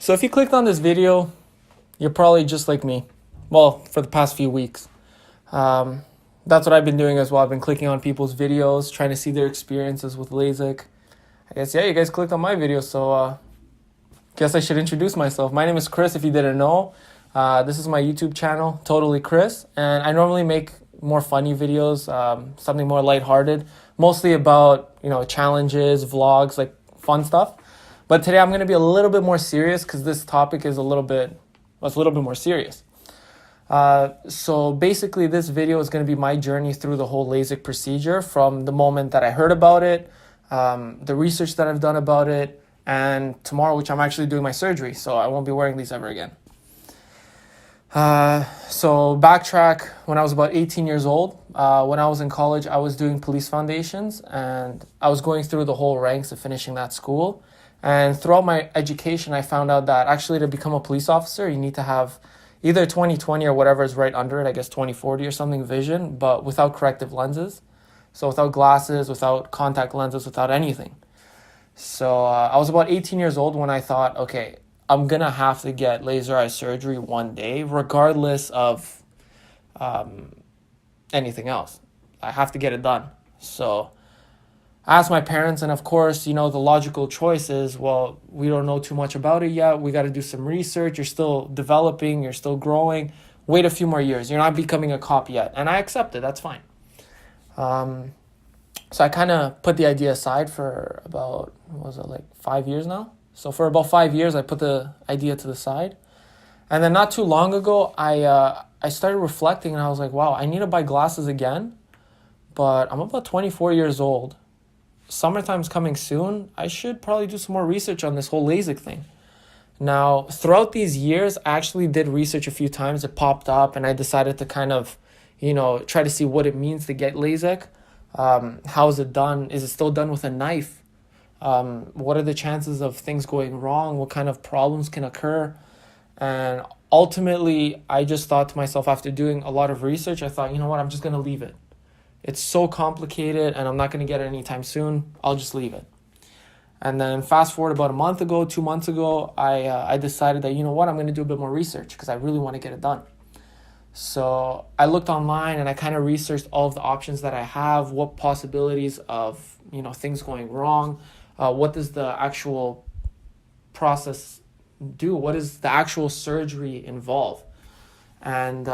So if you clicked on this video, you're probably just like me. Well, for the past few weeks. That's what I've been doing as well. I've been clicking on people's videos, trying to see their experiences with LASIK. I guess, yeah, you guys clicked on my video, so guess I should introduce myself. My name is Chris, if you didn't know. This is my YouTube channel, Totally Chris, and I normally make more funny videos, something more lighthearted, mostly about, challenges, vlogs, like fun stuff. But today I'm going to be a little bit more serious because this topic is a little bit more serious. So basically this video is going to be my journey through the whole LASIK procedure from the moment that I heard about it, the research that I've done about it, and tomorrow, which I'm actually doing my surgery, so I won't be wearing these ever again. So backtrack, when I was about 18 years old, when I was in college, I was doing police foundations, and I was going through the whole ranks of finishing that school. And throughout my education, I found out that actually to become a police officer, you need to have either 20/20 or whatever is right under it, I guess 20/40 or something vision, but without corrective lenses. So without glasses, without contact lenses, without anything. So I was about 18 years old when I thought, okay, I'm going to have to get laser eye surgery one day, regardless of anything else. I have to get it done. So I asked my parents, and of course, the logical choice is, well, we don't know too much about it yet. We got to do some research. You're still developing. You're still growing. Wait a few more years. You're not becoming a cop yet. And I accepted. That's fine. So I kind of put the idea aside for about, 5 years now? So for about 5 years, I put the idea to the side. And then not too long ago, I started reflecting, and I was like, wow, I need to buy glasses again. But I'm about 24 years old. Summertime's coming soon. I should probably do some more research on this whole LASIK thing. Now, throughout these years, I actually did research a few times. It popped up, and I decided to kind of, try to see what it means to get LASIK. How is it done? Is it still done with a knife? What are the chances of things going wrong? What kind of problems can occur? And ultimately, I just thought to myself, after doing a lot of research, I thought, I'm just going to leave it. It's so complicated, and I'm not going to get it anytime soon. I'll just leave it. And then fast forward about 2 months ago, I decided that, I'm going to do a bit more research because I really want to get it done. So I looked online, and I kind of researched all of the options that I have, what possibilities of, things going wrong, what does the actual process do, what does the actual surgery involve. And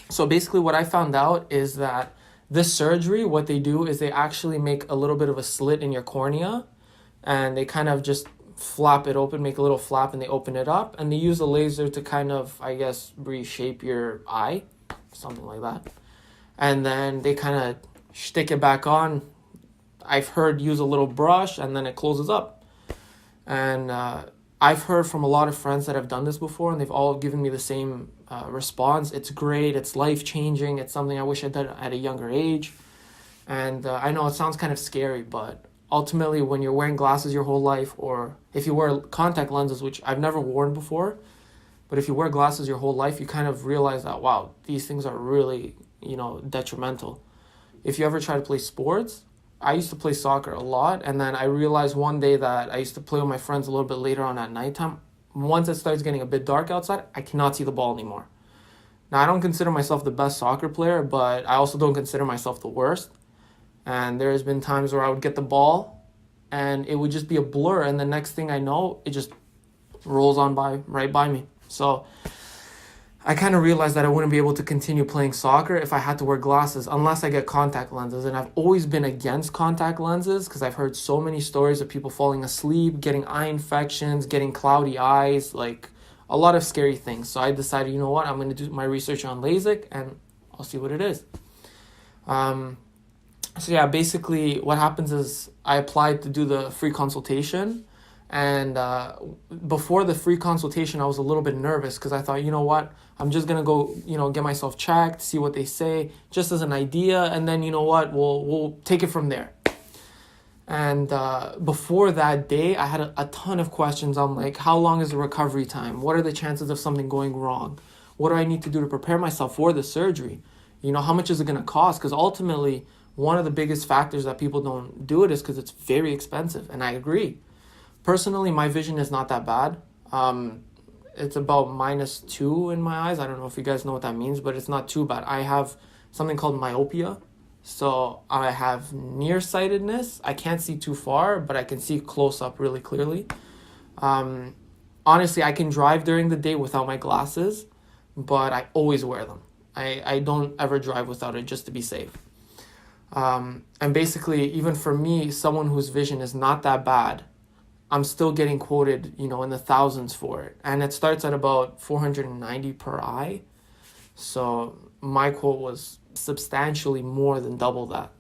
so basically what I found out is that this surgery, what they do is they actually make a little bit of a slit in your cornea, and they kind of just flap it open, make a little flap, and they open it up, and they use a laser to kind of, reshape your eye, something like that. And then they kind of stick it back on. I've heard use a little brush, and then it closes up. And I've heard from a lot of friends that have done this before, and they've all given me the same response. It's great. It's life-changing. It's something I wish I'd done at a younger age. And I know it sounds kind of scary, but ultimately when you're wearing glasses your whole life, or if you wear contact lenses, which I've never worn before, but if you wear glasses your whole life, you kind of realize that, wow, these things are really, detrimental. If you ever try to play sports, I used to play soccer a lot, and then I realized one day that I used to play with my friends a little bit later on at nighttime. Once it starts getting a bit dark outside, I cannot see the ball anymore. Now, I don't consider myself the best soccer player, but I also don't consider myself the worst. And there's been times where I would get the ball, and it would just be a blur, and the next thing I know, it just rolls on by, right by me. So I kind of realized that I wouldn't be able to continue playing soccer if I had to wear glasses unless I get contact lenses. And I've always been against contact lenses because I've heard so many stories of people falling asleep, getting eye infections, getting cloudy eyes, like a lot of scary things. So I decided, I'm going to do my research on LASIK, and I'll see what it is. So yeah, basically what happens is I applied to do the free consultation. And before the free consultation, I was a little bit nervous because I thought, I'm just going to go, get myself checked, see what they say, just as an idea. And then, we'll take it from there. And before that day, I had a ton of questions. I'm like, how long is the recovery time? What are the chances of something going wrong? What do I need to do to prepare myself for the surgery? How much is it going to cost? Because ultimately, one of the biggest factors that people don't do it is because it's very expensive. And I agree. Personally, my vision is not that bad. It's about -2 in my eyes. I don't know if you guys know what that means, but it's not too bad. I have something called myopia. So I have nearsightedness. I can't see too far, but I can see close up really clearly. Honestly, I can drive during the day without my glasses, but I always wear them. I don't ever drive without it just to be safe. And basically, even for me, someone whose vision is not that bad, I'm still getting quoted, in the thousands for it. And it starts at about 490 per eye. So my quote was substantially more than double that.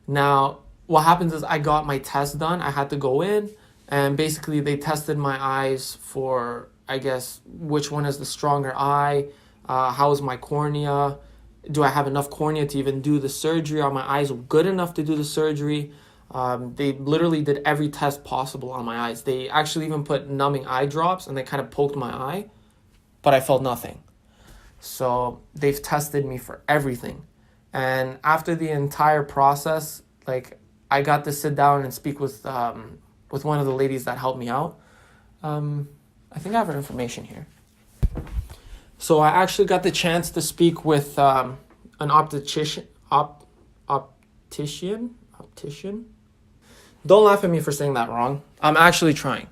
Now, what happens is I got my test done. I had to go in, and basically they tested my eyes for, I guess, which one is the stronger eye, how is my cornea, do I have enough cornea to even do the surgery, are my eyes good enough to do the surgery. They literally did every test possible on my eyes. They actually even put numbing eye drops and they kind of poked my eye, but I felt nothing. So they've tested me for everything. And after the entire process, I got to sit down and speak with one of the ladies that helped me out. I think I have her information here. So I actually got the chance to speak with an optician. Don't laugh at me for saying that wrong. I'm actually trying.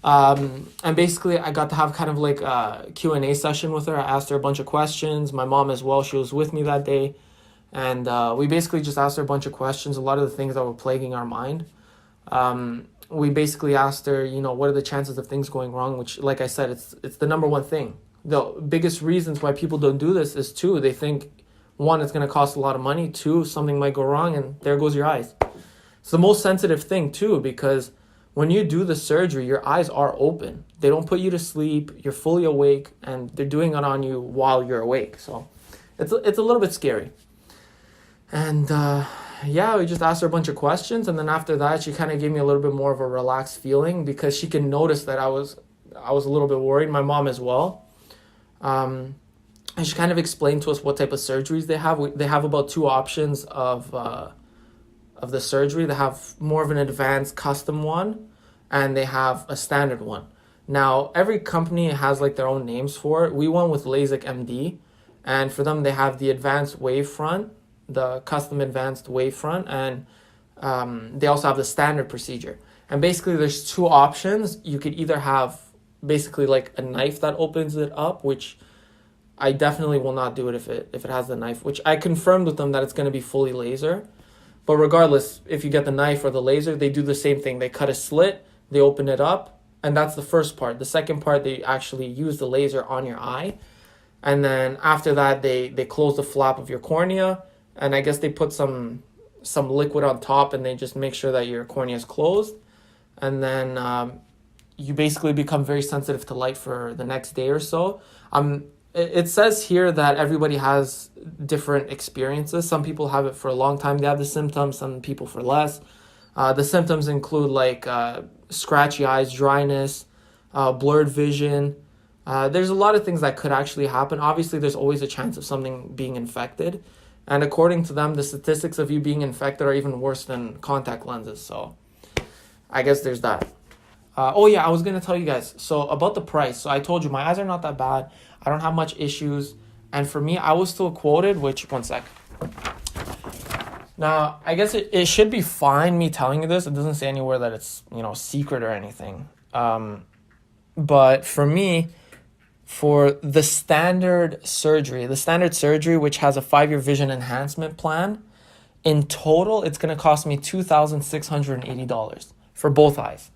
And basically, I got to have kind of like a Q&A session with her. I asked her a bunch of questions. My mom as well, she was with me that day. And we basically just asked her a bunch of questions, a lot of the things that were plaguing our mind. We basically asked her, what are the chances of things going wrong? Which, like I said, it's the number one thing. The biggest reasons why people don't do this is, two, they think, one, it's going to cost a lot of money. Two, something might go wrong, and there goes your eyes. It's the most sensitive thing, too, because when you do the surgery, your eyes are open. They don't put you to sleep. You're fully awake, and they're doing it on you while you're awake. So it's a little bit scary. And we just asked her a bunch of questions, and then after that, she kind of gave me a little bit more of a relaxed feeling because she can notice that I was a little bit worried. My mom as well. And she kind of explained to us what type of surgeries they have. They have about 2 options of the surgery. They have more of an advanced custom one, and they have a standard one. Now, every company has their own names for it. We went with LASIK MD, and for them, they have the advanced wavefront, the custom advanced wavefront, and they also have the standard procedure. And basically, there's 2 options. You could either have basically a knife that opens it up, which I definitely will not do it if it has the knife, which I confirmed with them that it's going to be fully laser. But regardless, if you get the knife or the laser, they do the same thing. They cut a slit, they open it up, and that's the first part. The second part, they actually use the laser on your eye. And then after that, they close the flap of your cornea, and I guess they put some liquid on top, and they just make sure that your cornea is closed. And then you basically become very sensitive to light for the next day or so. It says here that everybody has different experiences. Some people have it for a long time. They have the symptoms, some people for less. The symptoms include scratchy eyes, dryness, blurred vision. There's a lot of things that could actually happen. Obviously, there's always a chance of something being infected. And according to them, the statistics of you being infected are even worse than contact lenses. So I guess there's that. I was going to tell you guys. So about the price. So I told you my eyes are not that bad. I don't have much issues. And for me, I was still quoted, one sec. Now, I guess it should be fine me telling you this. It doesn't say anywhere that it's, secret or anything. But for me, for the standard surgery, which has a 5-year vision enhancement plan, in total, it's going to cost me $2,680 for both eyes.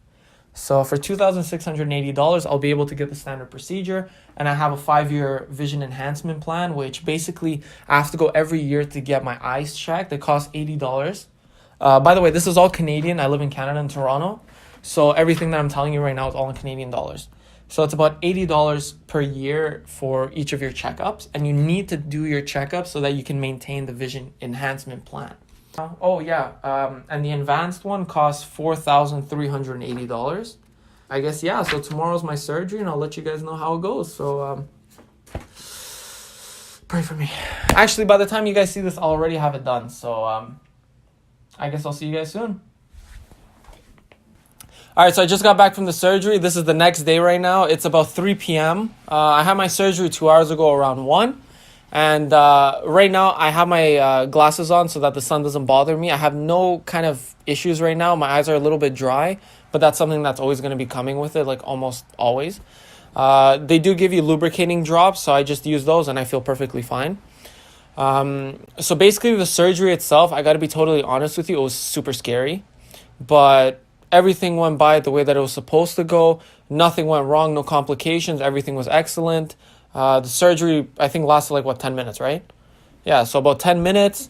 So for $2,680, I'll be able to get the standard procedure, and I have a 5-year vision enhancement plan, which basically I have to go every year to get my eyes checked. It costs $80. By the way, this is all Canadian. I live in Canada, in Toronto. So everything that I'm telling you right now is all in Canadian dollars. So it's about $80 per year for each of your checkups, and you need to do your checkups so that you can maintain the vision enhancement plan. And the advanced one costs $4,380. I guess, so tomorrow's my surgery, and I'll let you guys know how it goes. So, pray for me. Actually, by the time you guys see this, I'll already have it done. So, I guess I'll see you guys soon. All right, so I just got back from the surgery. This is the next day right now. It's about 3 p.m. I had my surgery 2 hours ago around 1. And right now I have my glasses on so that the sun doesn't bother me. I have no kind of issues right now. My eyes are a little bit dry, but that's something that's always going to be coming with it, like almost always. They do give you lubricating drops, so I just use those and I feel perfectly fine. So basically the surgery itself, I got to be totally honest with you, it was super scary. But everything went by the way that it was supposed to go. Nothing went wrong, no complications. Everything was excellent. The surgery, I think, lasted like, 10 minutes, right? Yeah, so about 10 minutes.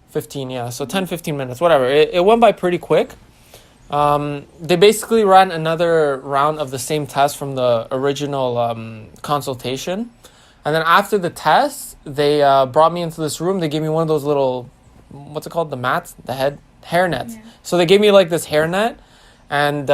15, yeah. So 10, 15 minutes, whatever. It went by pretty quick. They basically ran another round of the same test from the original consultation. And then after the test, they brought me into this room. They gave me one of those little, what's it called? The mats? The hair nets. Yeah. So they gave me like this hair net. And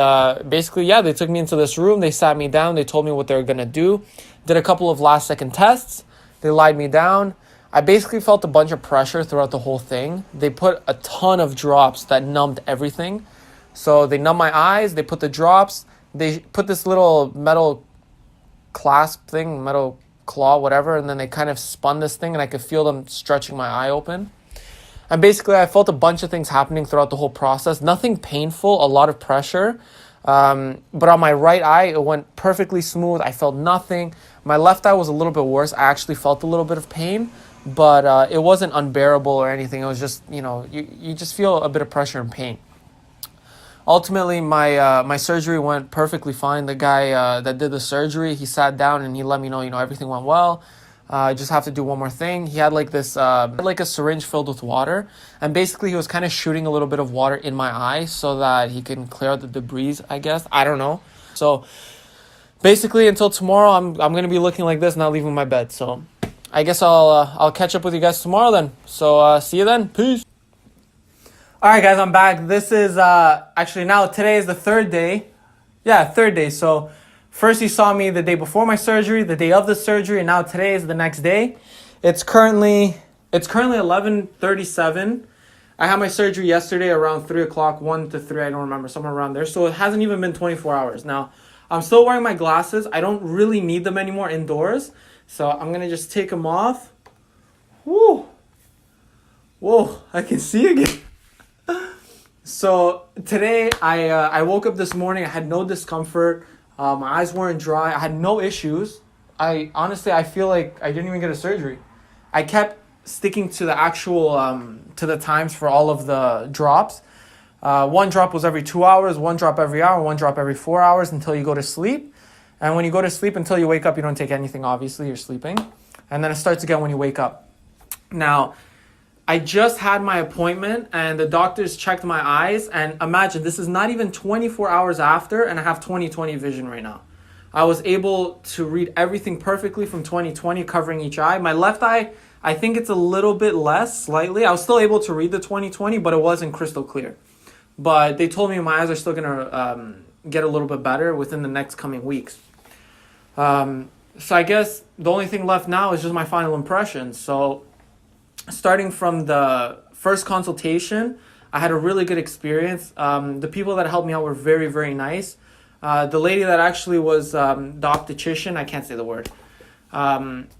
basically, yeah, they took me into this room. They sat me down. They told me what they were going to do. Did a couple of last second tests. They lied me down. I basically felt a bunch of pressure throughout the whole thing. They put a ton of drops that numbed everything. So they numbed my eyes. They put the drops. They put this little metal clasp thing, metal claw, whatever. And then they kind of spun this thing and I could feel them stretching my eye open. And basically, I felt a bunch of things happening throughout the whole process. Nothing painful, a lot of pressure. But on my right eye, it went perfectly smooth. I felt nothing. My left eye was a little bit worse. I actually felt a little bit of pain, but it wasn't unbearable or anything. It was just, you just feel a bit of pressure and pain. Ultimately, my surgery went perfectly fine. The guy that did the surgery, he sat down and he let me know, everything went well. I just have to do one more thing. He had like this, like a syringe filled with water. And basically he was kind of shooting a little bit of water in my eye so that he can clear out the debris, I guess. I don't know. So basically until tomorrow, I'm going to be looking like this, not leaving my bed. So I guess I'll catch up with you guys tomorrow then. So see you then. Peace. All right, guys, I'm back. This is actually now today is the third day. Yeah, third day. So first you saw me the day before my surgery, the day of the surgery, and now today is the next day. It's currently 11:37. I had my surgery yesterday around 3 o'clock, 1 to 3, I don't remember, somewhere around there. So it hasn't even been 24 hours. Now, I'm still wearing my glasses. I don't really need them anymore indoors. So I'm going to just take them off. Woo! Whoa, I can see again. So today I woke up this morning. I had no discomfort. My eyes weren't dry. I had no issues. I feel like I didn't even get a surgery. I kept sticking to the actual, to the times for all of the drops. One drop was every 2 hours, one drop every hour, one drop every 4 hours until you go to sleep. And when you go to sleep until you wake up, you don't take anything, obviously, you're sleeping. And then it starts again when you wake up. Now, I just had my appointment and the doctors checked my eyes, and imagine this is not even 24 hours after and I have 20/20 vision right now. I was able to read everything perfectly from 20/20, covering each eye. My left eye, I think it's a little bit less, slightly. I was still able to read the 20/20, but it wasn't crystal clear. But they told me my eyes are still going to get a little bit better within the next coming weeks. So I guess the only thing left now is just my final impressions. So starting from the first consultation, I had a really good experience. The people that helped me out were very, very nice. The lady that actually was the optician, I can't say the word.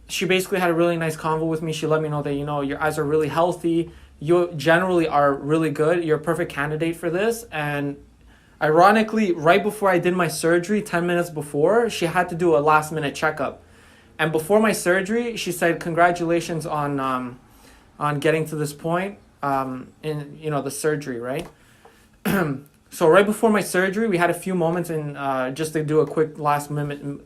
She basically had a really nice convo with me. She let me know that, your eyes are really healthy. You generally are really good. You're a perfect candidate for this. And ironically, right before I did my surgery, 10 minutes before, she had to do a last minute checkup. And before my surgery, she said, congratulations on getting to this point in the surgery, right? So right before my surgery, we had a few moments in just to do a quick last minute.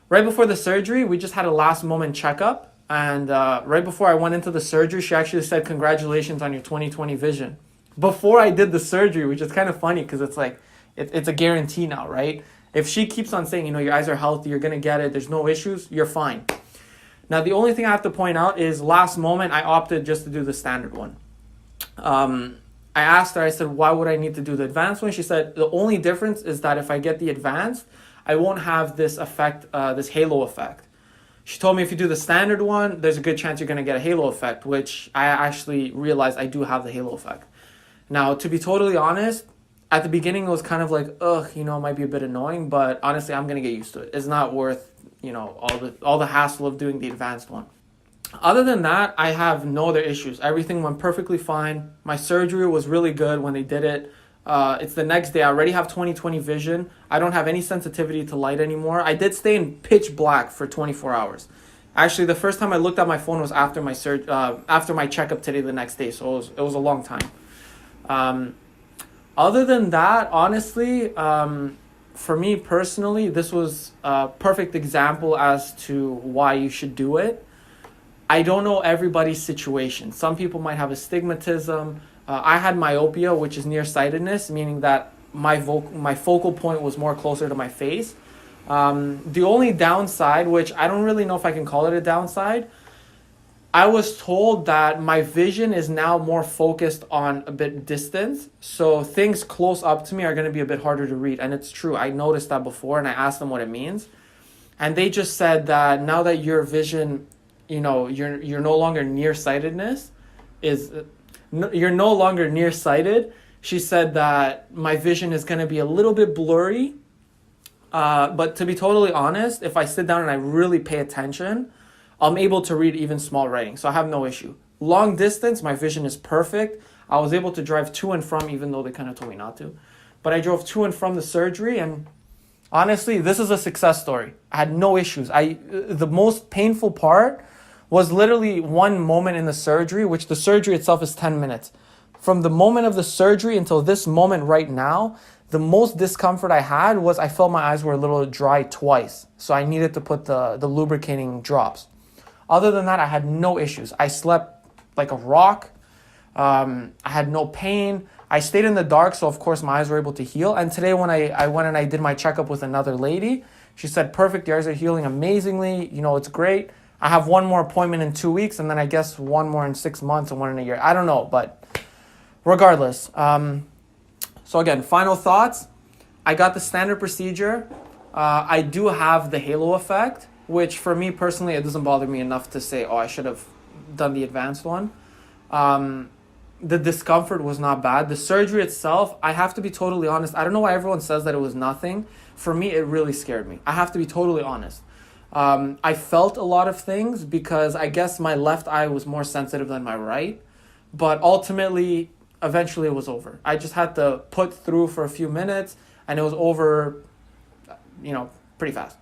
Right before the surgery, we just had a last moment checkup. And right before I went into the surgery, she actually said, congratulations on your 20/20 vision. Before I did the surgery, which is kind of funny because it's like, it's a guarantee now, right? If she keeps on saying, your eyes are healthy, you're going to get it, there's no issues, you're fine. Now, the only thing I have to point out is last moment, I opted just to do the standard one. I asked her, I said, why would I need to do the advanced one? She said, the only difference is that if I get the advanced, I won't have this effect, this halo effect. She told me if you do the standard one, there's a good chance you're going to get a halo effect, which I actually realized I do have the halo effect. Now, to be totally honest, at the beginning it was kind of like, ugh, you know, it might be a bit annoying, but honestly, I'm gonna get used to it. It's not worth, you know, all the hassle of doing the advanced one. Other than that, I have no other issues. Everything went perfectly fine. My surgery was really good when they did it. It's the next day. I already have 20/20 vision. I don't have any sensitivity to light anymore. I did stay in pitch black for 24 hours. Actually, the first time I looked at my phone was after my checkup today, the next day. So it was a long time. Other than that, honestly, for me personally, this was a perfect example as to why you should do it. I don't know everybody's situation. Some people might have astigmatism. I had myopia, which is nearsightedness, meaning that my focal point was more closer to my face. The only downside, which I don't really know if I can call it a downside, I was told that my vision is now more focused on a bit distance. So things close up to me are going to be a bit harder to read. And it's true. I noticed that before and I asked them what it means. And they just said that now that your vision, you know, you're no longer nearsightedness you're no longer nearsighted. She said that my vision is going to be a little bit blurry. But to be totally honest, if I sit down and I really pay attention, I'm able to read even small writing. So I have no issue. Long distance, my vision is perfect. I was able to drive to and from, even though they kind of told me not to. But I drove to and from the surgery, and honestly, this is a success story. I had no issues. The most painful part was literally one moment in the surgery, which the surgery itself is 10 minutes. From the moment of the surgery until this moment right now, the most discomfort I had was I felt my eyes were a little dry twice. So I needed to put the lubricating drops. Other than that, I had no issues. I slept like a rock. I had no pain. I stayed in the dark, so of course my eyes were able to heal. And today when I went and I did my checkup with another lady, she said, perfect, your eyes are healing amazingly. You know, it's great. I have one more appointment in 2 weeks, and then I guess one more in 6 months and one in a year. I don't know, but regardless. So again, final thoughts. I got the standard procedure. I do have the halo effect, which for me personally, it doesn't bother me enough to say, oh, I should have done the advanced one. The discomfort was not bad. The surgery itself, I have to be totally honest. I don't know why everyone says that it was nothing. For me, it really scared me. I have to be totally honest. I felt a lot of things because I guess my left eye was more sensitive than my right. But ultimately, eventually it was over. I just had to put through for a few minutes and it was over, you know, pretty fast.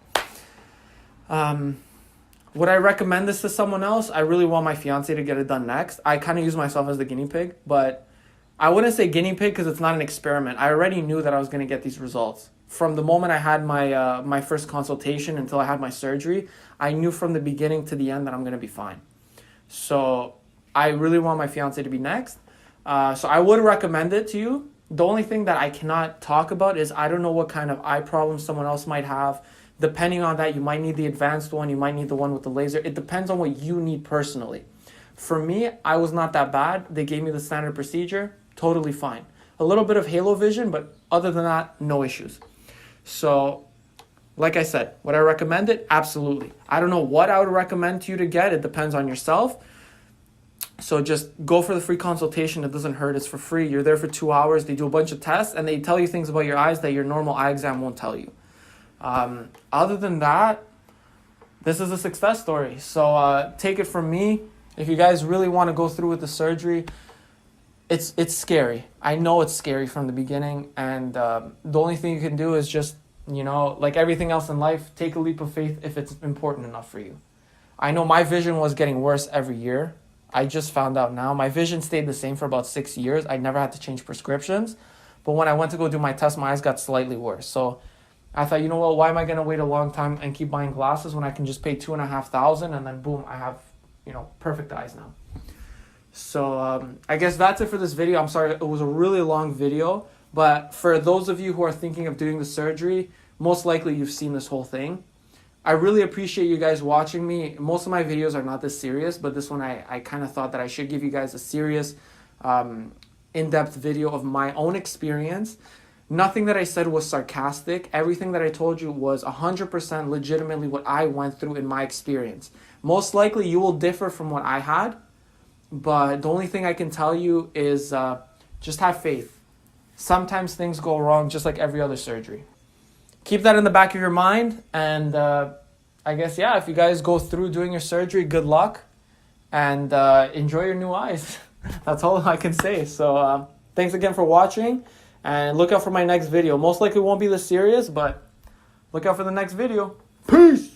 Would I recommend this to someone else? I really want my fiance to get it done next. I kind of use myself as the guinea pig, but I wouldn't say guinea pig because it's not an experiment. I already knew that I was going to get these results. From the moment I had my first consultation until I had my surgery, I knew from the beginning to the end that I'm going to be fine. So I really want my fiance to be next. So I would recommend it to you. The only thing that I cannot talk about is I don't know what kind of eye problems someone else might have. Depending on that, you might need the advanced one. You might need the one with the laser. It depends on what you need personally. For me, I was not that bad. They gave me the standard procedure. Totally fine. A little bit of halo vision, but other than that, no issues. So, like I said, would I recommend it? Absolutely. I don't know what I would recommend to you to get. It depends on yourself. So just go for the free consultation. It doesn't hurt. It's for free. You're there for 2 hours. They do a bunch of tests, and they tell you things about your eyes that your normal eye exam won't tell you. Other than that, this is a success story. So take it from me. If you guys really want to go through with the surgery, it's scary. I know it's scary from the beginning, and the only thing you can do is just, you know, like everything else in life, take a leap of faith if it's important enough for you. I know my vision was getting worse every year. I just found out now. My vision stayed the same for about 6 years. I never had to change prescriptions. But when I went to go do my test, my eyes got slightly worse. So I thought, you know what, why am I going to wait a long time and keep buying glasses when I can just pay $2,500 and then boom, I have, you know, perfect eyes now. So I guess that's it for this video. I'm sorry, it was a really long video. But for those of you who are thinking of doing the surgery, most likely you've seen this whole thing. I really appreciate you guys watching me. Most of my videos are not this serious, but this one I kind of thought that I should give you guys a serious, in-depth video of my own experience. Nothing that I said was sarcastic. Everything that I told you was 100% legitimately what I went through in my experience. Most likely you will differ from what I had, but the only thing I can tell you is just have faith. sometimes things go wrong just like every other surgery. Keep that in the back of your mind, and I guess, yeah, if you guys go through doing your surgery, good luck, and enjoy your new eyes. That's all I can say. So thanks again for watching, and look out for my next video. Most likely won't be this serious, but look out for the next video. Peace!